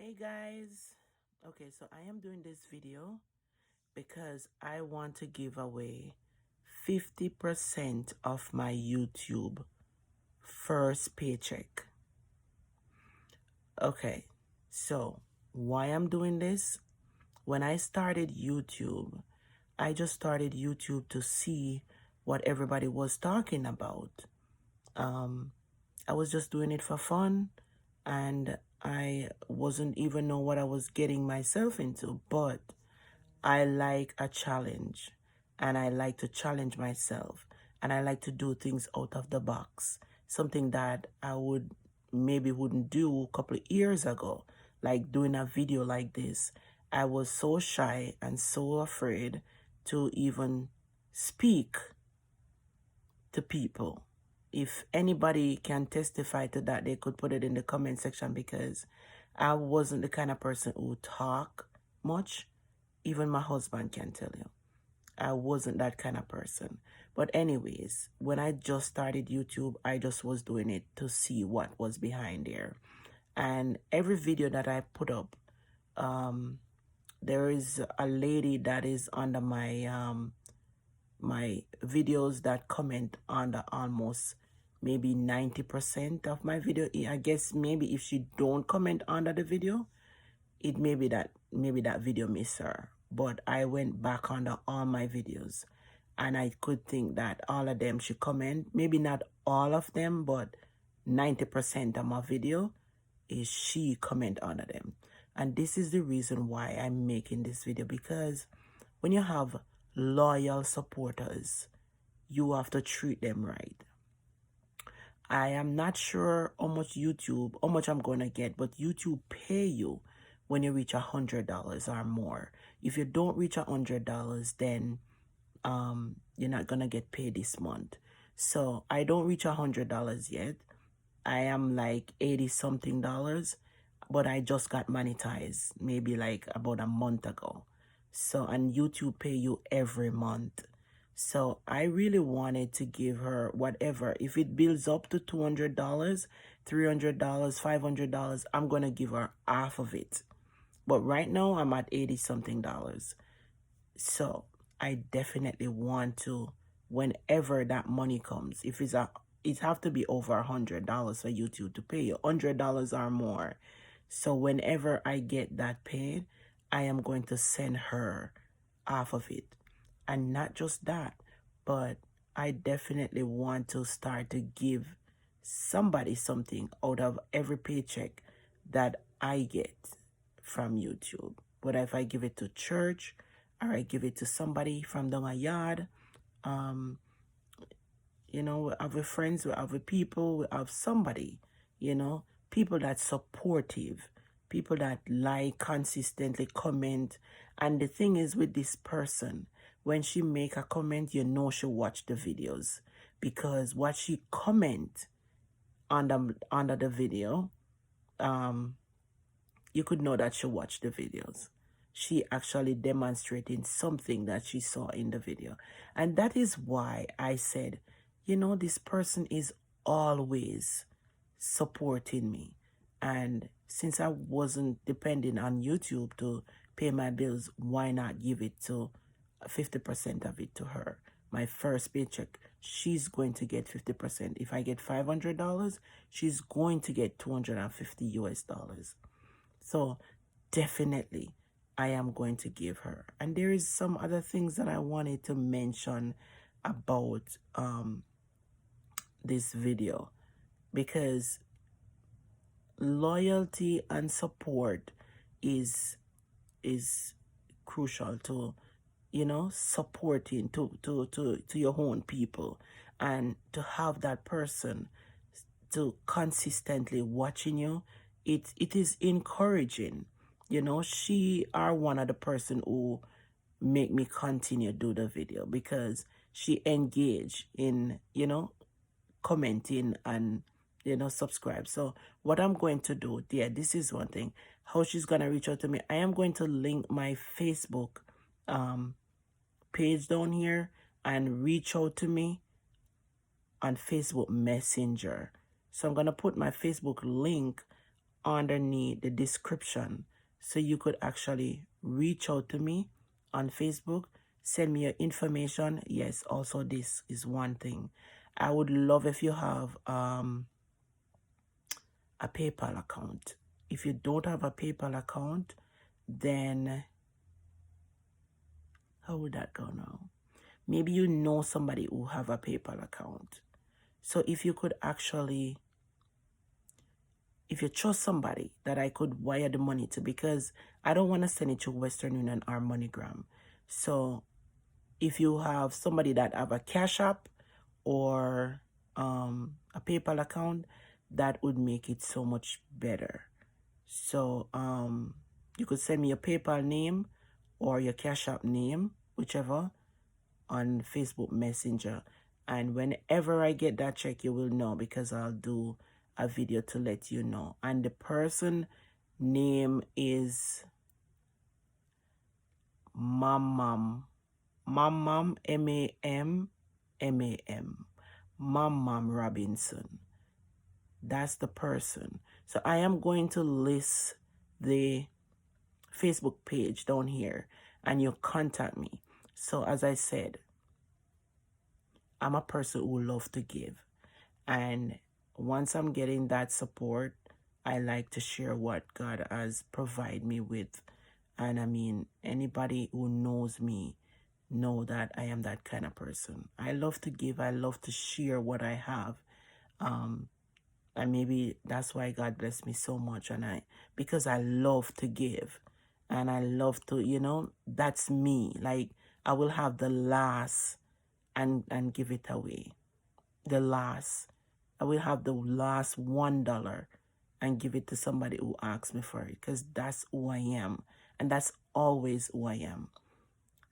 Hey guys, okay, so I am doing this video because I want to give away 50% of my YouTube first paycheck. Okay, so why I'm doing this? When I started YouTube, I just started YouTube to see what everybody was talking about. I was just doing it for fun, and I wasn't even know what I was getting myself into, but I like a challenge, and I like to challenge myself, and I like to do things out of the box, something that I would maybe wouldn't do a couple of years ago, like doing a video like this. I was so shy and so afraid to even speak to people. If anybody can testify to that, they could put it in the comment section, because I wasn't the kind of person who talk much. Even my husband can tell you I wasn't that kind of person. But anyways, when I just started YouTube, I just was doing it to see what was behind there. And every video that I put up, there is a lady that is under my videos that comment under almost maybe 90% of my video. I guess maybe if she don't comment under the video, it may be that video miss her. But I went back under all my videos, and I could think that all of them should comment. Maybe not all of them, but 90% of my video is she comment under them. And this is the reason why I'm making this video, because when you have loyal supporters, you have to treat them right. I am not sure how much I'm going to get, but YouTube pay you when you reach $100 or more. If you don't reach $100, then you're not going to get paid this month. So I don't reach $100 yet. I am like 80 something dollars, but I just got monetized maybe like about a month ago. So, and YouTube pay you every month. So I really wanted to give her whatever. If it builds up to $200, $300, $500, I'm going to give her half of it. But right now I'm at 80 something dollars. So I definitely want to, whenever that money comes, if it's it have to be over $100 for YouTube to pay you, $100 or more. So whenever I get that paid, I am going to send her half of it. And not just that, but I definitely want to start to give somebody something out of every paycheck that I get from YouTube. But if I give it to church, or I give it to somebody from down a yard, you know, we have friends, we have people, we have somebody, you know, people that's supportive, people that like, consistently comment. And the thing is with this person, when she make a comment, you know she watch the videos, because what she comment under the video, you could know that she watched the videos. She actually demonstrating something that she saw in the video. And that is why I said, you know, this person is always supporting me. And since I wasn't depending on YouTube to pay my bills, why not give it to 50% of it to her? My first paycheck, she's going to get 50%. If I get $500, she's going to get 250 US dollars. So definitely I am going to give her. And there is some other things that I wanted to mention about this video, because loyalty and support is crucial to, you know, supporting to your own people, and to have that person to consistently watching you, it is encouraging. You know, she are one of the person who make me continue do the video, because she engage in, you know, commenting and, you know, subscribe. So what I'm going to do, yeah, this is one thing, how she's gonna reach out to me. I am going to link my Facebook page down here, and reach out to me on Facebook Messenger. So I'm gonna put my Facebook link underneath the description, so you could actually reach out to me on Facebook, send me your information. Yes, also this is one thing. I would love if you have a PayPal account. If you don't have a PayPal account, then how would that go now? Maybe you know somebody who have a PayPal account. So if you could actually, if you trust somebody that I could wire the money to, because I don't want to send it to Western Union or MoneyGram. So if you have somebody that have a Cash App or a PayPal account, that would make it so much better. So you could send me your PayPal name or your Cash App name, whichever, on Facebook Messenger. And whenever I get that check, you will know, because I'll do a video to let you know. And the person name is Mam, M-A-M, M-A-M, Mam Robinson. That's the person. So I am going to list the Facebook page down here, and you contact me. So as I said, I'm a person who loves to give. And once I'm getting that support, I like to share what God has provided me with. And I mean, anybody who knows me know that I am that kind of person. I love to give. I love to share what I have. And maybe that's why God blessed me so much. And because I love to give. And I love to, you know, that's me. Like, I will have the last and give it away. The last. I will have the last $1 and give it to somebody who asks me for it, because that's who I am. And that's always who I am.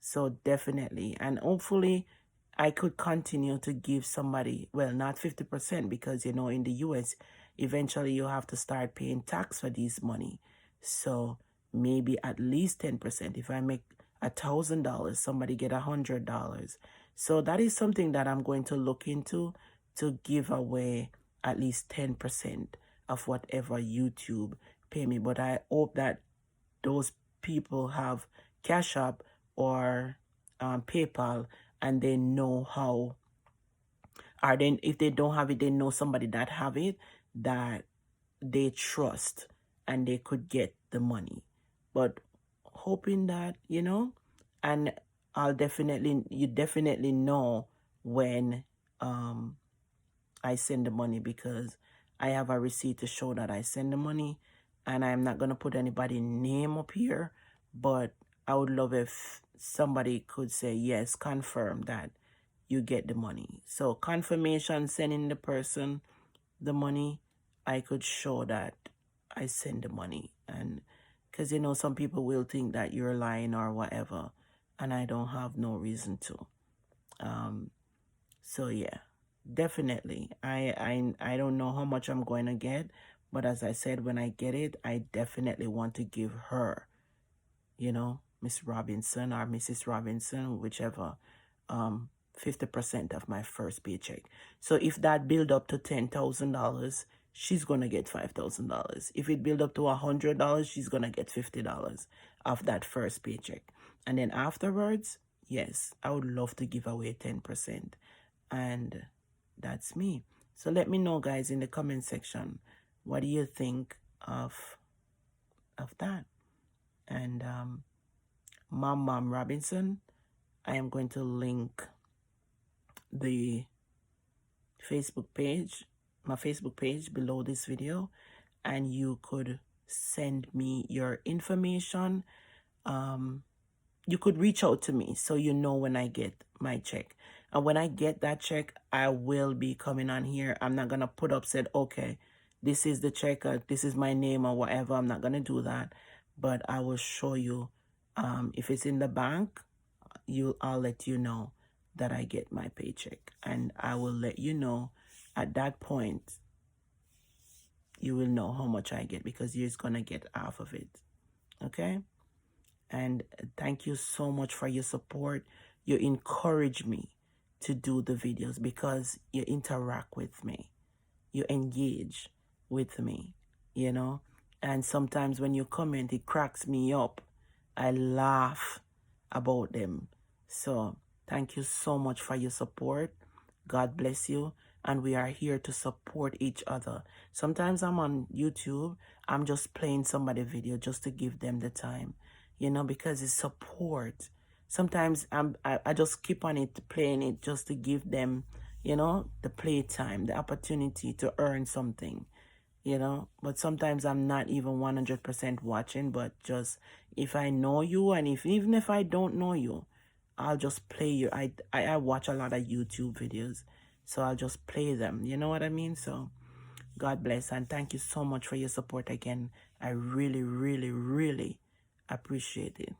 So definitely. And hopefully I could continue to give somebody, well, not 50%, because, you know, in the US, eventually you have to start paying tax for this money. So maybe at least 10%. If I make $1,000, somebody get $100. So that is something that I'm going to look into, to give away at least 10% of whatever YouTube pay me. But I hope that those people have Cash App or PayPal, and they know how, or then if they don't have it, they know somebody that have it, that they trust, and they could get the money. But hoping that, you know, and you definitely know when I send the money, because I have a receipt to show that I send the money. And I'm not going to put anybody's name up here, but I would love if somebody could say, yes, confirm that you get the money. So confirmation, sending the person the money, I could show that I send the money. And because, you know, some people will think that you're lying or whatever, and I don't have no reason to. So yeah, definitely. I don't know how much I'm going to get, but as I said, when I get it, I definitely want to give her, you know, Miss Robinson or Mrs. Robinson, whichever, 50% of my first paycheck. So if that build up to $10,000, she's going to get $5,000. If it build up to $100, she's going to get $50 of that first paycheck. And then afterwards, yes, I would love to give away 10%. And that's me. So let me know, guys, in the comment section, what do you think of that? And Mom Robinson, I am going to link the Facebook page, my Facebook page, below this video, and you could send me your information. You could reach out to me, so you know when I get my check. And when I get that check, I will be coming on here. I'm not going to put up, said, okay, this is the check, this is my name or whatever. I'm not going to do that. But I will show you, if it's in the bank, I'll let you know that I get my paycheck. And I will let you know at that point, you will know how much I get, because you're going to get half of it. Okay? And thank you so much for your support. You encourage me to do the videos, because you interact with me. You engage with me, you know. And sometimes when you comment, it cracks me up. I laugh about them. So thank you so much for your support. God bless you. And we are here to support each other. Sometimes I'm on YouTube, I'm just playing somebody video just to give them the time, you know, because it's support. Sometimes I just keep on it, playing it just to give them, you know, the playtime, the opportunity to earn something, you know. But sometimes I'm not even 100% watching, but just if I know you, and even if I don't know you, I'll just play you. I watch a lot of YouTube videos, so I'll just play them, you know what I mean? So God bless, and thank you so much for your support again. I really, really, really appreciate it.